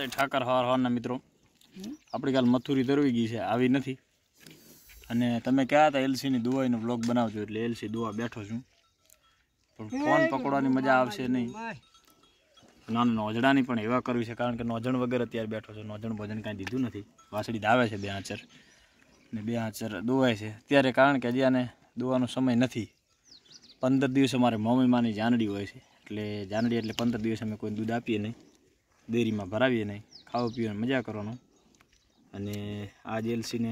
જય ઠાકર હવારના મિત્રો આપણી કાલ મથુરી દરવી ગઈ છે આવી નથી અને તમે કયા હતા એલસીની દુવાઈનો બ્લોગ બનાવજો એટલે એલસી દુવા બેઠો છું પણ ફોન પકડવાની મજા આવશે નહીં નાના નોજડાની પણ એવા કરવી છે કારણ કે નોજણ વગર અત્યારે બેઠો છે નોજણ ભોજન કાંઈ દીધું નથી વાસળી દાવે છે 2 આંચર ને 2 આંચર દુવાય છે ત્યારે કારણ કે હજી આને દુવાનો સમય નથી 15 દિવસ અમારે મમ્મીમાની જાનડી હોય છે એટલે જાનડી એટલે 15 દિવસ અમે કોઈ દૂધ આપીએ નહીં ડેરીમાં ભરાવીએ નહીં ખાવા પીવાની મજા કરવાનો અને આજ એલસીને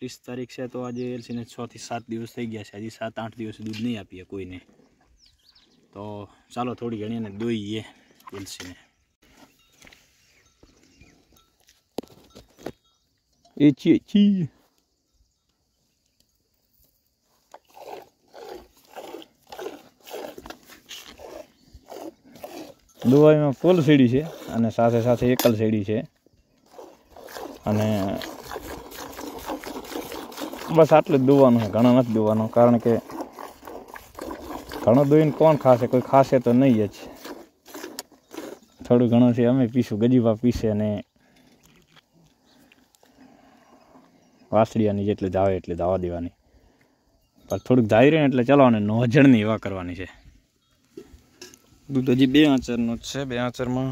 30 તારીખ છે તો આજે એલસીને 6 થી 7 દિવસ થઈ ગયા છે હજી 7-8 દિવસ દૂધ નહીં આપીએ કોઈને તો ચાલો થોડી ઘણી એને દોઈએ એલસીને ચી દુવાઈમાં ફૂલ સીડી છે અને સાથે સાથે એકલ સીડી છે અને બસ આટલું જ દુવાનું છે ઘણા નથી દુવાનું કારણ કે ઘણો દોઈને કોણ ખાશે કોઈ ખાશે તો નહીં જ થોડું ઘણું છે અમે પીશું ગજીબા પીશે અને વાસળિયાની જેટલું જાવે એટલે દાવા દેવાની પણ થોડુંક ધાઈ રહે એટલે ચાલો અને નોજણની એવા કરવાની છે દૂધ હજી 2 આંચરનું જ છે 2 આંચરમાં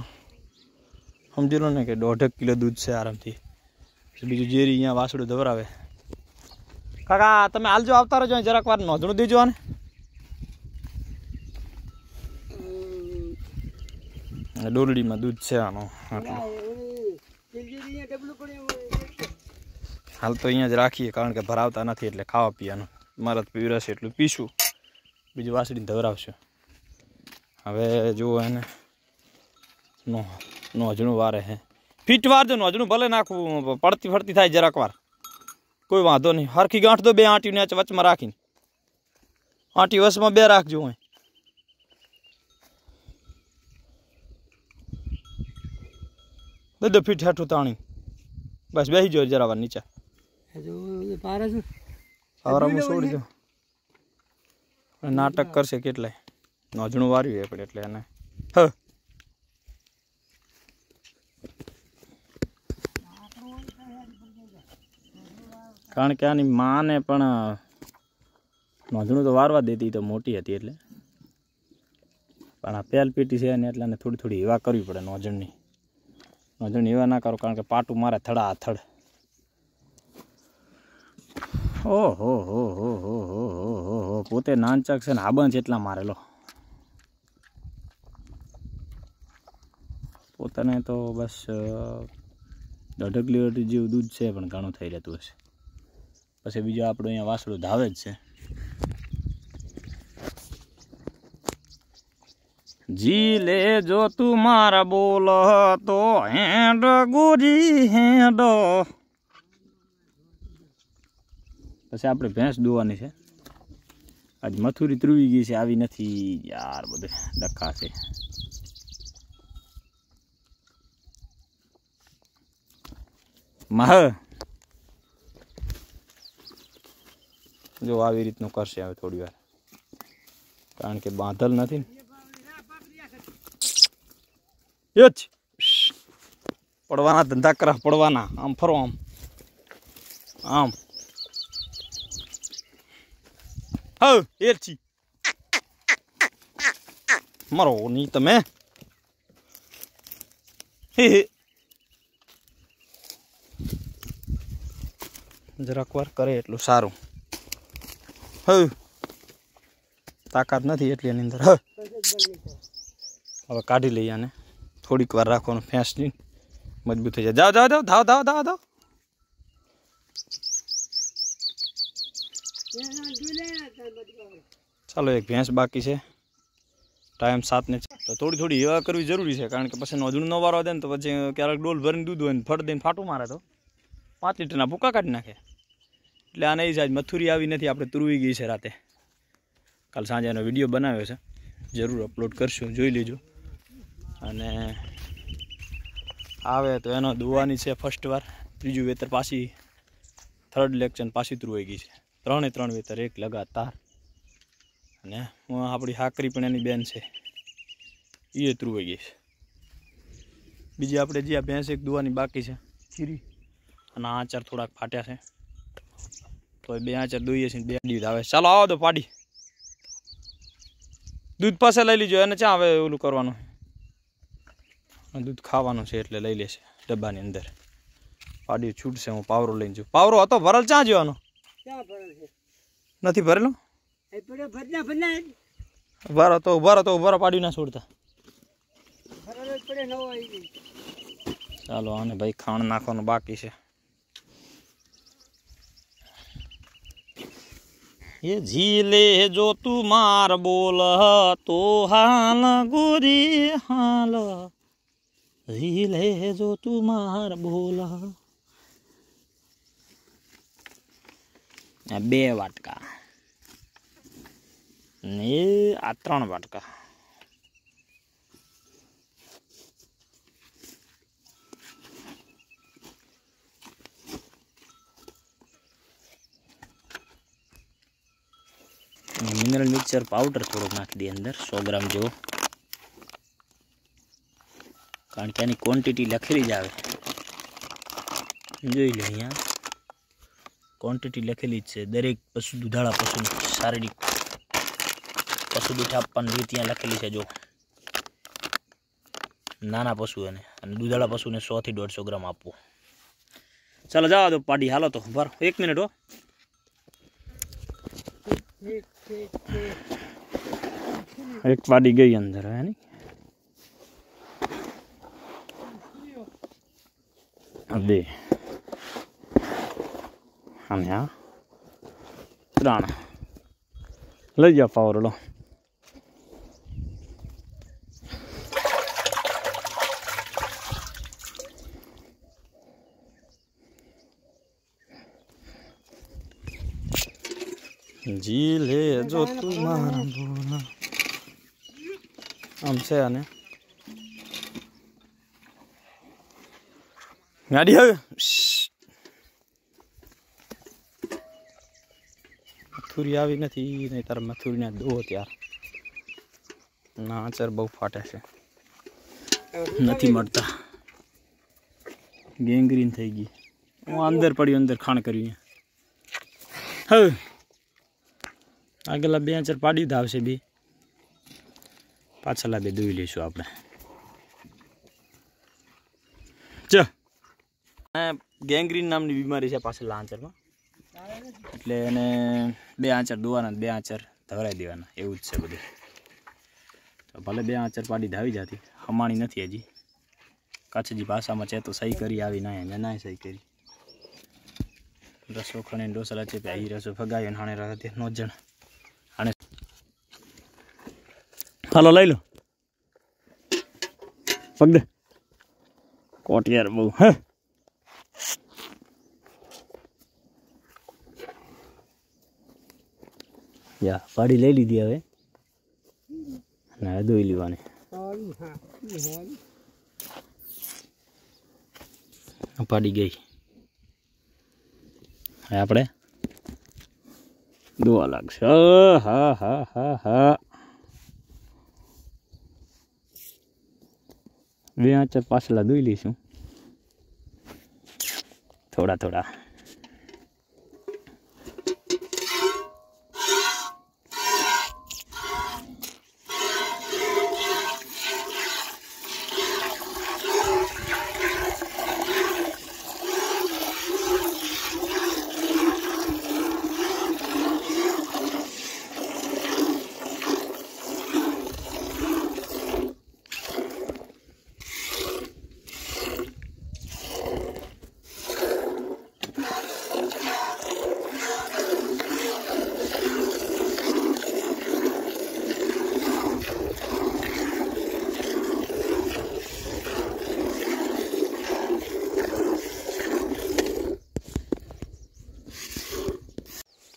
સમજી લો ને કે 1.5 કિલો દૂધ છે આરામથી બીજું જેરી અહીંયા વાસડું ધવરાવે કાકા તમે હાલજો આવતા રહેજો જરાક વાર નોંધણું દેજો આને ડોલડીમાં દૂધ છે આનું હાલ તો અહીંયા જ રાખીએ કારણ કે ભરાવતા નથી એટલે ખાવા પીવાનું મારે તો પીવરાશે એટલું પીશું બીજું વાસળીને ધવરાવશું હવે જુઓ એને નોજણું વારે હે ફીટ વારજો નોજણું ભલે નાખવું પડતી ફરતી થાય જરાક વાર કોઈ વાંધો નહીં હરખી ગાંઠ દો 2 આંટીને વચમાં રાખીને આંટી વસમાં 2 રાખજો હોય દો ફીટ હેઠું તાણી બસ બેસી જો જરા વાર નીચે પારામાં છોડી દો નાટક કરશે કેટલાય નોજણું વાર્યું આપણે એટલે એને કારણ કે આની માને પણ નોંધણું તો વારવા દેતી તો મોટી હતી એટલે પણ આ પેલ પીટી છે ને એટલે એને થોડી થોડી એવા કરવી પડે નોજણની એવા ના કરો કારણ કે પાટું મારે થડા થડ ઓહો હો હો હો હો હો હો પોતે નાનચક છે ને આબંચ એટલા મારેલો પોતાને તો બસ 1.5 લીટર જેવું દૂધ છે પણ ઘણું થઈ રહેતું હશે પછી બીજું આપણું અહીંયા વાસળું ધાવે જ છે જી લે જો તું મારા બોલ તો હેડ ગોરી હેડ પછી આપણે ભેંસ દોવાની છે આજ મથુરી ત્રુવી ગઈ છે આવી નથી યાર બધે ડખા છે માહ જો આવી રીતનું કરશે હવે થોડી વાર કારણ કે બાંધલ નથી ને પડવાના ધંધા કરા પડવાના આમ ફરો આમ આમ હા એરચી મરો નહીં તમે જરાક વાર કરે એટલું સારું તાકાત નથી એટલી એની અંદર હવે કાઢી લઈએ આને થોડીક વાર રાખવાનું ફેંસની મજબૂત થઈ જાય જાઓ જાઓ જાઓ ધાવ ધાવ ધાવ ચાલો એક ભેંસ બાકી છે ટાઈમ 7 ને તો થોડી થોડી એવા કરવી જરૂરી છે કારણ કે પછી નોજણું ન વારવા દે ને તો પછી ક્યારેક ડોલ ભરીને દૂધ હોય ને ફટ દઈને ફાટું મારે તો 5 લીટરના ભૂકા કાઢી નાખે એટલે આને એ જ મથુરી આવી નથી આપણે તુરવી ગઈ છે રાતે કાલ સાંજે એનો વિડીયો બનાવ્યો છે જરૂર અપલોડ કરશું જોઈ લેજો અને આવે તો એનો દુવાની છે ફર્સ્ટ વાર ત્રીજું વેતર પાછી થર્ડ લેક્ચર પાછી ત્રુવાઈ ગઈ છે 3 વેતર એક લગાતાર અને આપણી હાકરી પણ એની બેન છે એ ત્રુવાઈ ગઈ છે બીજી આપણે જે આ ભેંસ એક દુવાની બાકી છે ખીરી અને આ આચાર થોડાક ફાટ્યા છે તો બે આચાર દોઈએ છીએ 2 દિવસ આવે ચાલો આવો તો પાડી દૂધ પાસે લઈ લીજો અને ચા હવે ઓલું કરવાનું દૂધ ખાવાનું છે એટલે લઈ લેશે ડબ્બાની અંદર પાડી છૂટશે હું પાવરો લઈને જઉં પાવરો હતો ભરલ ચા જવાનો નથી ભરેલો ઉભારો પાડી ના છોડતા ચાલો આને ભાઈ ખાણ નાખવાનું બાકી છે ये झीले जो तू मार बोल तो हाल गोरी हाल झीले जो तू मार बोल 2 વાટકા ને આ 3 વાટકા मिनरल मिक्सर पाउडर थोड़ा नाखी दी अंदर 100 ग्राम जो कारण के क्वॉन्टिटी लखेली ज आवे જોઈ લો અહીંયા ક્વોન્ટિટી લખેલી છે દરેક પશુ દુધાળા પશુની શારીરિક પશુ દીઠ આપવાની રીત ત્યાં લખેલી છે જો નાના પશુઓને અને દુધાળા પશુને 100 થી 150 ગ્રામ આપવું ચાલો જાવ તો પાડી હાલો તો ભર 1 મિનિટ હો एक पाड़ी गई अंदर है नहीं अबे हम यहाँ पुराना ले जा पावर लो झीले जो तुम्हारा बोला हमसे आने गाड़ी है मथुरी આવી નથી નહીં તાર મથુરી ને દો ત્યાર ના આચર બહુ ફાટે છે નથી મળતા ગેંગ્રીન થઈ ગઈ હું અંદર પડ્યો અંદર ખાણ કર્યું હવે આગલા 2 આચર પાડી ધાવશે બી પાછલા બે દોઈ લઈશું આપણે ચ ગેંગ્રીન નામની બીમારી છે પાછલા આંચરમાં એટલે એને 2 આંચર દોવાના 2 આંચર ધવરાઈ દેવાના એવું જ છે બધું તો ભલે 2 આંચર પાડી ધાવી જતી હમાણી નથી હજી કચ્છજી ભાષામાં છે તો સહી કરી આવી ના મેં ના સહી કરી રસો ખણે ડોસલા છે પે અહીં રસો ફગાયો હાણે રહતે નો જણ હાણે હાલો લઈ લો પગડે કોટિયાર બહુ હે યા પાડી લઈ લીધી હવે ના દોઈ લેવાની પાડી ગઈ આપણે દોવા લાગશે હા હા હા હા 2 આંચર પાછલા દોઈ લઈશું થોડા થોડા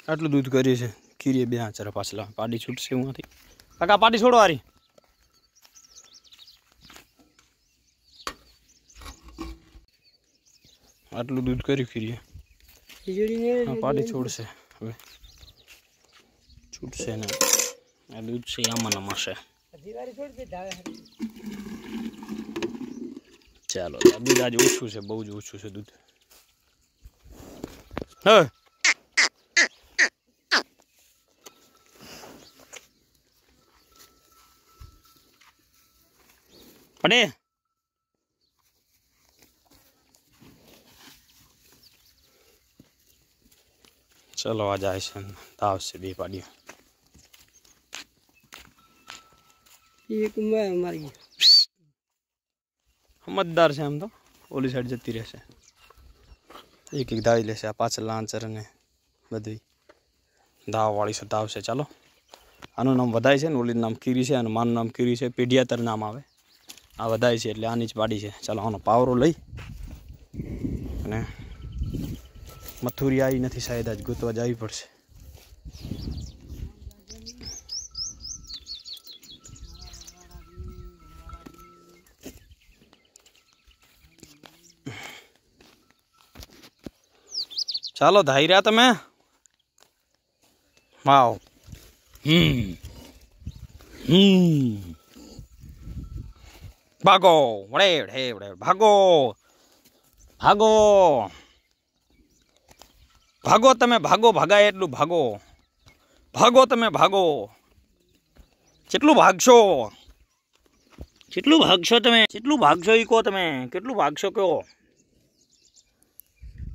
આટલું દૂધ કરી છે ખીરીએ 2 આંચર પાછલા પાડી છૂટશે ઉમાંથી કાકા પાડી છોડો આરી આટલું દૂધ કર્યું ખીરીએ હા પાડી છોડશે હવે છૂટશે ને આ દૂધ છે આમાં નમાશે ચાલો દૂધ આજે ઓછું છે, બહુ જ ઓછું છે દૂધ. હા પડે ચલો આ જાય છે તાવ છે બે પાડીઓ એક મારી સમજદાર છે આમ તો ઓલી સાઈડ જતી રહેશે એક એક ધાવી લેશે આ પાછળ લાંચર અને બધી દાવ વાળી છે દાવ છે ચાલો આનું નામ વધાય છે ને ઓલીનું નામ કીરી છે અને મારું નામ કીરી છે પેઢિયાતર નામ આવે આ વધાય છે એટલે આની જ પાડી છે ચાલો આનો પાવરો લઈ અને મથુરી આવી નથી શાયદ આજ ગોતવા જવી પડશે ચાલો ધાર્યા તમે વાવ ભાગો વડે વડે વડે ભાગો ભાગો ભાગો તમે ભાગો ભાગાય એટલું ભાગો ભાગો તમે ભાગો કેટલું ભાગશો તમે કેટલું ભાગશો ઈ કહો તમે કેટલું ભાગશો કહો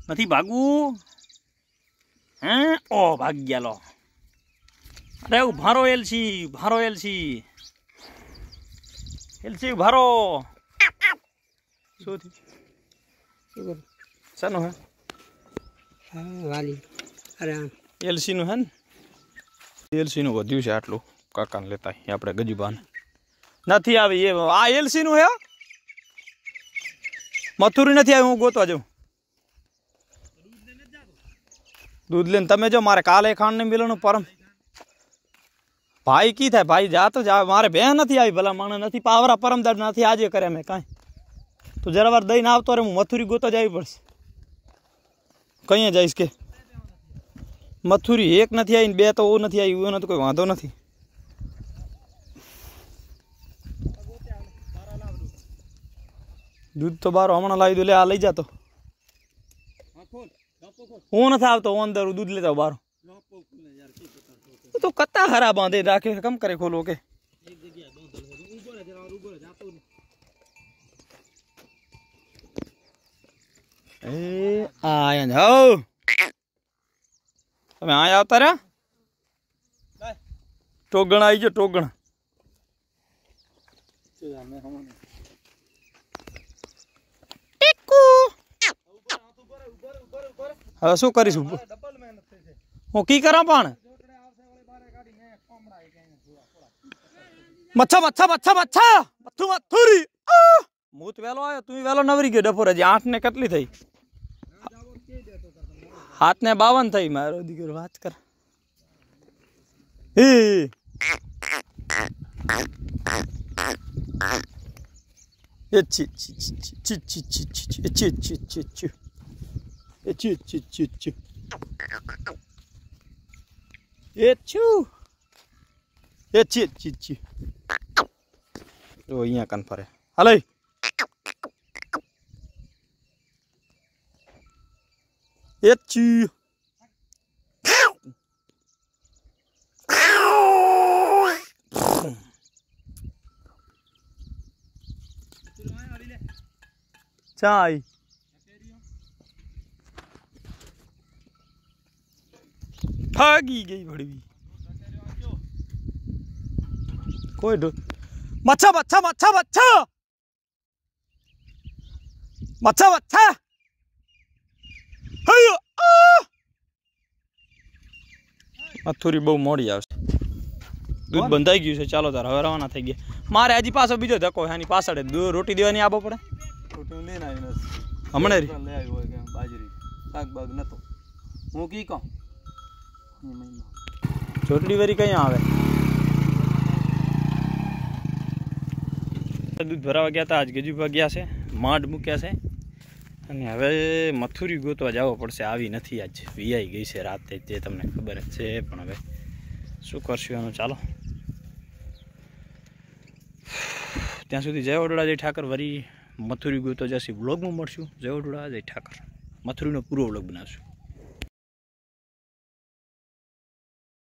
નથી ભાગવું હે ઓ ભાગ ગયા લો અરે ઉભારો એલસી ઉભારો શું થયું શાનું હે વાલી અરે એલસીનું હે ને એલસીનું વધ્યું છે આટલું કાકાને લેતા આપણે ગજુબાને નથી આવી એ આ એલસીનું હે મથુરી નથી આવી હું ગોતવા જાઉં दूध लेने तमे जो मारे काले खान ने मिलनु परम भाई की थाय भाई जा तो जा मारे बहन नहीं आई भला माने नहीं पावरा परम दर्द नहीं आज करे मैं कहीं तो जरा बार दई ना आवतो रे मथुरी गोता जावी पड़से कहीं जाइस के मथुरी एक नहीं आई बे तो वो नहीं आई वो तो कोई वांधो नहीं दूध तो बार हमणा लावी दो ले आ लई जातो હું નથી આવતો હું અંદર दूध लेता हूँ बाहर तो कत्ता हरा बांधे राखे कम करे खोलो के आया जाओ તમે આ આવતા રહ્યા ટોગણ આવી ગયો ટોગણ હવે શું કરીશું હું કી કરા પણ મચ્છા મચ્છા મચ્છા મચ્છા મથું મથુરી હું તો વેલો આવ્યો તું વેલો નવરી ગયો ડફોર હજી 8 ને કેટલી થઈ 7 ને 52 થઈ મારો દીકરો વાત કર એ ચી ચી ચી ચી ચી ચી ચી ચી અહીંયા કાન ફરે હાલે ચાય भागी गई बड़ी कोई मच्छा मच्छा मच्छा मच्छा मच्छा मच्छा मथुरी बहु मोड़ी आवशे दूध बंधाई गયું છે ચાલો તાર હવે રવાના થઈ ગયા મારે હજી પાછો બીજો ધક્કો આની પાછળ રોટી દેવાની આબો પડે રોટી લઈને આવી નથી હમણે લે આવી હોય કે બાજરી શાક બાગ નતો હું કી કહું ચોટલી વારી કઈ આવે दूध भरावा गया था आज गजूबा गया से मांड मूक्या से અને હવે મથુરી ગોતવા જવો પડશે આવી નથી આજ વીઆઈ ગઈ છે રાતે જે તમને ખબર જ છે પણ હવે શું કરશું એનું ચાલો ત્યાં સુધી જય વડોદરા જય ઠાકર વરી મથુરી ગયો તો જશે વ્લોગમાં મળશું. જય વડોદરા, જય ઠાકર. મથુરીનો પૂરો વ્લોગ બનાવશું.